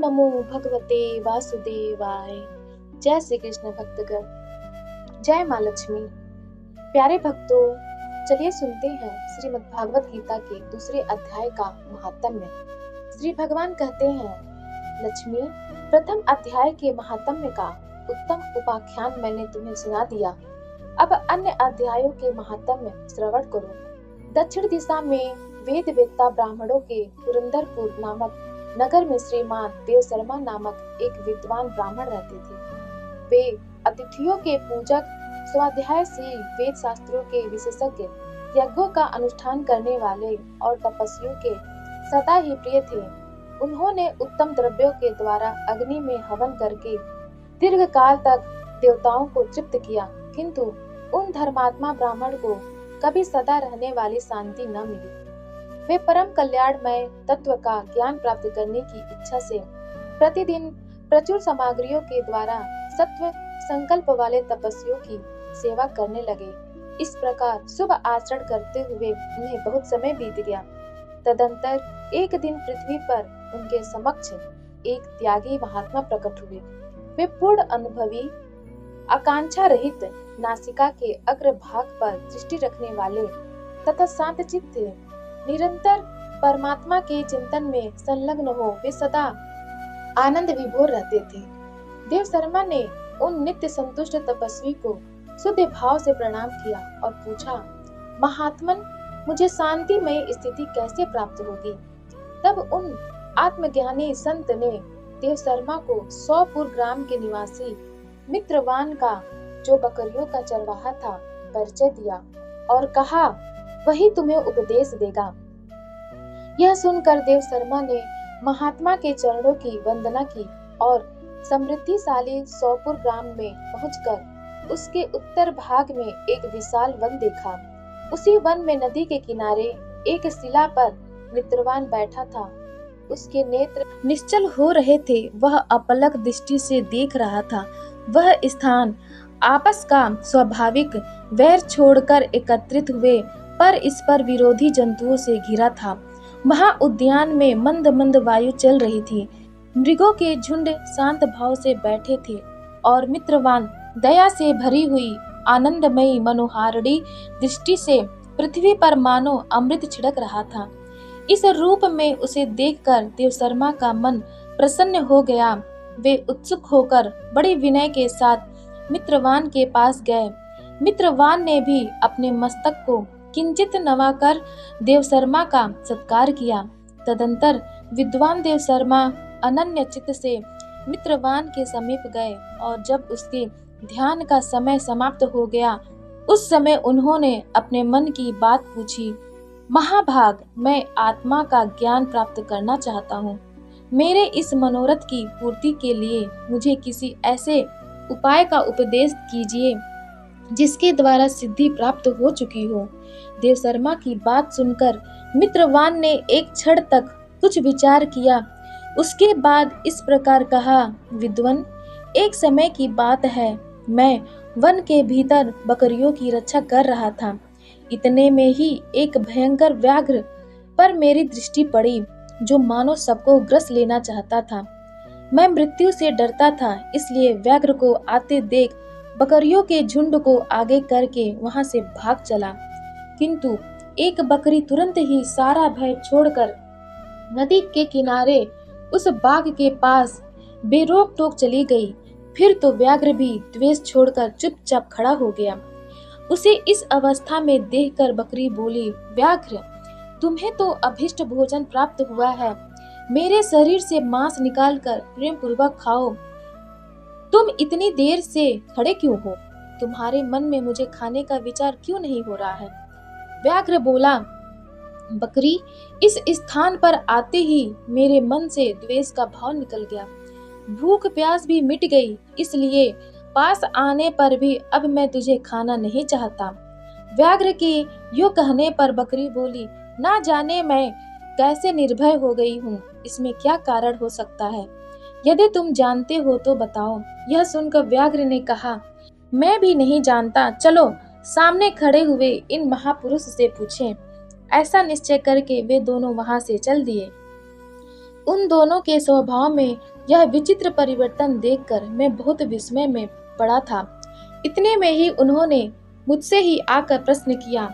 नमो भगवते वासुदेवाय। जय श्री कृष्ण भक्तगण, जय माँ लक्ष्मी। प्यारे भक्तों, चलिए सुनते हैं श्रीमद् भागवत गीता के दूसरे अध्याय का महात्म्य। श्री भगवान कहते हैं, लक्ष्मी, प्रथम अध्याय के महात्म्य का उत्तम उपाख्यान मैंने तुम्हें सुना दिया। अब अन्य अध्यायों के महात्म्य श्रवण करो। दक्षिण दिशा में वेद वेत्ता ब्राह्मणों के पुरंदरपुर नामक नगर में श्रीमान देवशर्मा नामक एक विद्वान ब्राह्मण रहते थे। वे अतिथियों के पूजक, स्वाध्यायशील, वेद शास्त्रों के विशेषज्ञ, यज्ञों का अनुष्ठान करने वाले और तपस्वियों के सदा ही प्रिय थे। उन्होंने उत्तम द्रव्यों के द्वारा अग्नि में हवन करके दीर्घ काल तक देवताओं को तृप्त किया, किंतु उन धर्मात्मा ब्राह्मण को कभी सदा रहने वाली शांति न मिली। वे परम कल्याणमय तत्व का ज्ञान प्राप्त करने की इच्छा से प्रतिदिन प्रचुर सामग्रियों के द्वारा सत्व संकल्प वाले तपस्वियों की सेवा करने लगे। इस प्रकार शुभ आचरण करते हुए उन्हें बहुत समय बीत गया। तदंतर एक दिन पृथ्वी पर उनके समक्ष एक त्यागी महात्मा प्रकट हुए। वे पूर्ण अनुभवी, आकांक्षा रहित, नासिका के अग्र भाग पर दृष्टि रखने वाले तथा शांत चित्त थे। निरंतर परमात्मा के चिंतन में संलग्न हो वे सदा आनंद विभोर रहते थे। देवशर्मा ने उन नित्य संतुष्ट तपस्वी को शुद्ध भाव से प्रणाम किया और पूछा, महात्मन, मुझे शांतिमय स्थिति कैसे प्राप्त होगी? तब उन आत्मज्ञानी संत ने देवशर्मा को 100 ग्राम के निवासी मित्रवान का, जो बकरियों का चरवाहा था, परिचय दिया और कहा, वही तुम्हें उपदेश देगा। यह सुनकर देवशर्मा ने महात्मा के चरणों की वंदना की और समृद्धिशाली 100 ग्राम में पहुंचकर उसके उत्तर भाग में एक विशाल वन देखा। उसी वन में नदी के किनारे एक शिला पर मित्रवान बैठा था। उसके नेत्र निश्चल हो रहे थे, वह अपलक दृष्टि से देख रहा था। वह स्थान आपस का स्वाभाविक वैर छोड़कर एकत्रित हुए पर इस पर विरोधी जंतुओं से घिरा था। वहां उद्यान में मंद मंद वायु चल रही थी। मृगों के झुंड शांत भाव से बैठे थे और मित्रवान दया से भरी हुई आनंदमयी मनोहारिणी दृष्टि से पृथ्वी पर मानो अमृत छिड़क रहा था। इस रूप में उसे देखकर देवशर्मा का मन प्रसन्न हो गया। वे उत्सुक होकर बड़ी विनय के साथ मित्रवान के पास गए। मित्रवान ने भी अपने मस्तक को किंचित नवाकर देवशर्मा का सत्कार किया। तदंतर विद्वान देवशर्मा अनन्य चित्त से मित्रवान के समीप गए और जब उसके ध्यान का समय समाप्त हो गया, उस समय उन्होंने अपने मन की बात पूछी। महाभाग, मैं आत्मा का ज्ञान प्राप्त करना चाहता हूँ। मेरे इस मनोरथ की पूर्ति के लिए मुझे किसी ऐसे उपाय का उपदेश कीजिए जिसके द्वारा सिद्धि प्राप्त हो चुकी हो। देवशर्मा की बात सुनकर मित्रवान ने एक क्षण तक कुछ विचार किया। उसके बाद इस प्रकार कहा, विद्वन, एक समय की बात है, मैं वन के भीतर बकरियों की रक्षा कर रहा था। इतने में ही एक भयंकर व्याघ्र पर मेरी दृष्टि पड़ी, जो मानो सबको ग्रस लेना चाहता था। मैं मृत्यु से डरता था, इसलिए व्याघ्र को आते देख बकरियों के झुंड को आगे करके वहां से भाग चला। किंतु एक बकरी तुरंत ही सारा भय छोड़कर नदी के किनारे उस बाघ के पास बेरोक टोक चली गई। फिर तो व्याघ्र भी द्वेष छोड़कर चुपचाप खड़ा हो गया। उसे इस अवस्था में देखकर बकरी बोली, व्याघ्र, तुम्हें तो अभिष्ट भोजन प्राप्त हुआ है। मेरे शरीर से मांस निकालकर प्रेम पूर्वक खाओ। तुम इतनी देर से खड़े क्यों हो? तुम्हारे मन में मुझे खाने का विचार क्यों नहीं हो रहा है? व्याघ्र बोला, बकरी, इस स्थान पर आते ही मेरे मन से द्वेष का भाव निकल गया। भूख प्यास भी मिट गई, इसलिए पास आने पर भी अब मैं तुझे खाना नहीं चाहता। व्याघ्र के यूं कहने पर बकरी बोली, ना जाने मैं कैसे निर्भय हो गई हूँ, इसमें क्या कारण हो सकता है? यदि तुम जानते हो तो बताओ। यह सुनकर व्याघ्र ने कहा, मैं भी नहीं जानता, चलो सामने खड़े हुए इन महापुरुष से पूछें। ऐसा निश्चय करके वे दोनों वहां से चल दिए। उन दोनों के स्वभाव में यह विचित्र परिवर्तन देखकर मैं बहुत विस्मय में पड़ा था। इतने में ही उन्होंने मुझसे ही आकर प्रश्न किया।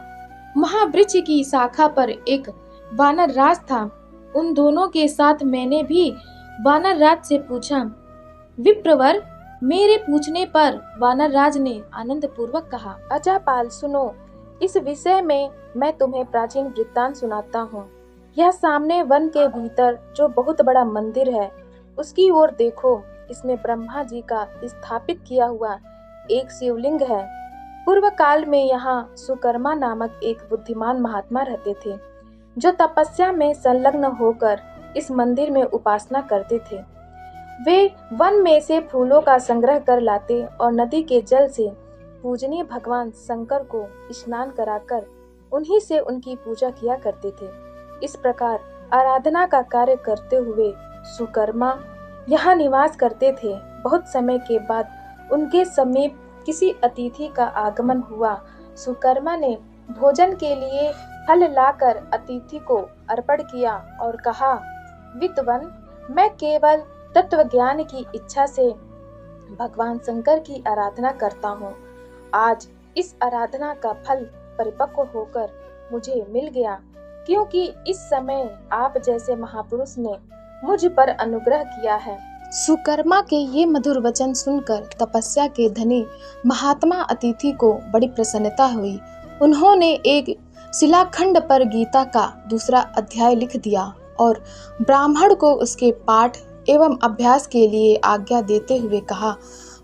महावृक्ष की शाखा पर एक वानर राज था। उन दोनों के साथ मैंने भी वानर राज से पूछा। विप्रवर, मेरे पूछने पर वानर राज ने आनंद पूर्वक कहा, अजापाल सुनो, इस विषय में मैं तुम्हें प्राचीन वृत्तांत सुनाता हूँ। यह सामने वन के भीतर जो बहुत बड़ा मंदिर है, उसकी ओर देखो। इसमें ब्रह्मा जी का स्थापित किया हुआ एक शिवलिंग है। पूर्व काल में यहाँ सुकर्मा नामक एक बुद्धिमान महात्मा रहते थे, जो तपस्या में संलग्न होकर इस मंदिर में उपासना करते थे। वे वन में से फूलों का संग्रह कर लाते और नदी के जल से पूजनीय भगवान शंकर को स्नान कराकर उन्हीं से उनकी पूजा किया करते थे। इस प्रकार आराधना का कार्य करते हुए सुकर्मा यहाँ निवास करते थे। बहुत समय के बाद उनके समीप किसी अतिथि का आगमन हुआ। सुकर्मा ने भोजन के लिए फल लाकर अतिथि को अर्पण किया और कहा, विद्वान, मैं केवल तत्व ज्ञान की इच्छा से भगवान शंकर की आराधना करता हूँ। आज इस आराधना का फल परिपक्व होकर मुझे मिल गया, क्योंकि इस समय आप जैसे महापुरुष ने मुझ पर अनुग्रह किया है। सुकर्मा के ये मधुर वचन सुनकर तपस्या के धनी महात्मा अतिथि को बड़ी प्रसन्नता हुई। उन्होंने एक शिलाखंड पर गीता का दूसरा अध्याय लिख दिया और ब्राह्मण को उसके पाठ एवं अभ्यास के लिए आज्ञा देते हुए कहा,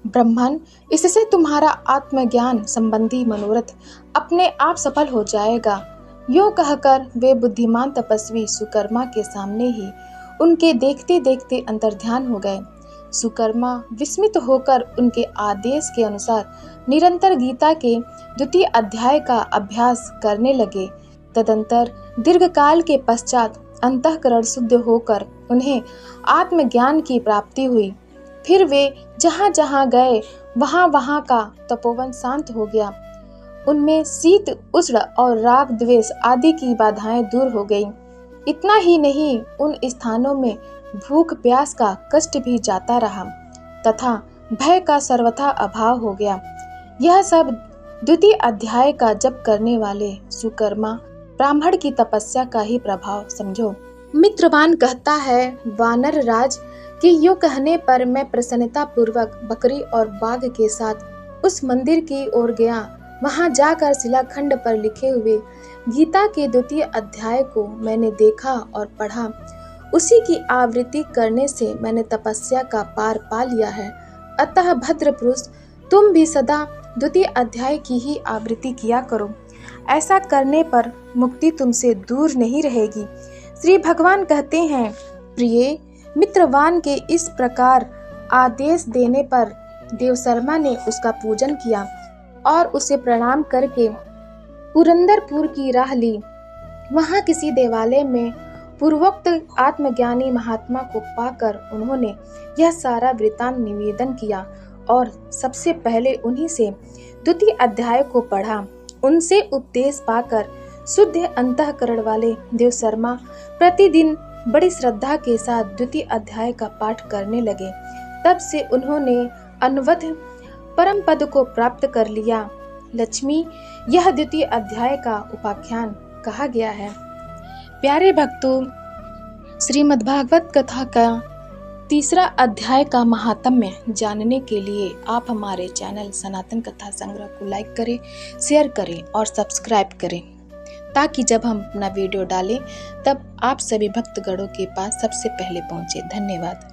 ब्राह्मण, इससे तुम्हारा आत्मज्ञान संबंधी मनोरथ अपने आप सफल हो जाएगा। यूं कहकर वे बुद्धिमान तपस्वी सुकर्मा के सामने ही उनके देखते देखते अंतर्ध्यान हो गए। सुकर्मा विस्मित होकर उनके आदेश के अनुसार निरंतर गीता के द्वितीय अध्याय का अभ्यास करने लगे। तदंतर दीर्घकाल के पश्चात अंतःकरण शुद्ध होकर उन्हें आत्मज्ञान की प्राप्ति हुई। फिर वे जहाँ जहाँ गए वहाँ का तपोवन शांत हो गया। उनमें शीत उष्ण और राग द्वेष आदि की बाधाएं दूर हो गईं। इतना ही नहीं, उन स्थानों में भूख प्यास का कष्ट भी जाता रहा तथा भय का सर्वथा अभाव हो गया। यह सब द्वितीय अध्याय का जप करने वाले सुकर्मा ब्राह्मण की तपस्या का ही प्रभाव समझो। मित्रवान कहता है, वानर राज के यूं कहने पर मैं प्रसन्नता पूर्वक बकरी और बाघ के साथ उस मंदिर की ओर गया। वहां जाकर शिलाखंड पर लिखे हुए गीता के द्वितीय अध्याय को मैंने देखा और पढ़ा। उसी की आवृत्ति करने से मैंने तपस्या का पार पा लिया है। अतः भद्र पुरुष, तुम भी सदा द्वितीय अध्याय की ही आवृत्ति किया करो। ऐसा करने पर मुक्ति तुमसे दूर नहीं रहेगी। श्री भगवान कहते हैं, प्रिय मित्रवान के इस प्रकार आदेश देने पर देवशर्मा ने उसका पूजन किया और उसे प्रणाम करके पुरंदरपुर की राह ली। वहां किसी देवालय में पूर्वोक्त आत्मज्ञानी महात्मा को पाकर उन्होंने यह सारा वृत्तांत निवेदन किया और सबसे पहले उन्हीं से द्वितीय अध्याय को पढ़ा। उनसे उपदेश पाकर शुद्ध अंतःकरण वाले देवशर्मा प्रतिदिन बड़ी श्रद्धा के साथ द्वितीय अध्याय का पाठ करने लगे। तब से उन्होंने अनवध परम पद को प्राप्त कर लिया। लक्ष्मी, यह द्वितीय अध्याय का उपाख्यान कहा गया है। प्यारे भक्तों, श्रीमद्भागवत कथा का तीसरा अध्याय का महात्म्य जानने के लिए आप हमारे चैनल सनातन कथा संग्रह को लाइक करें, शेयर करें और सब्सक्राइब करें, ताकि जब हम अपना वीडियो डालें तब आप सभी भक्तगणों के पास सबसे पहले पहुंचे। धन्यवाद।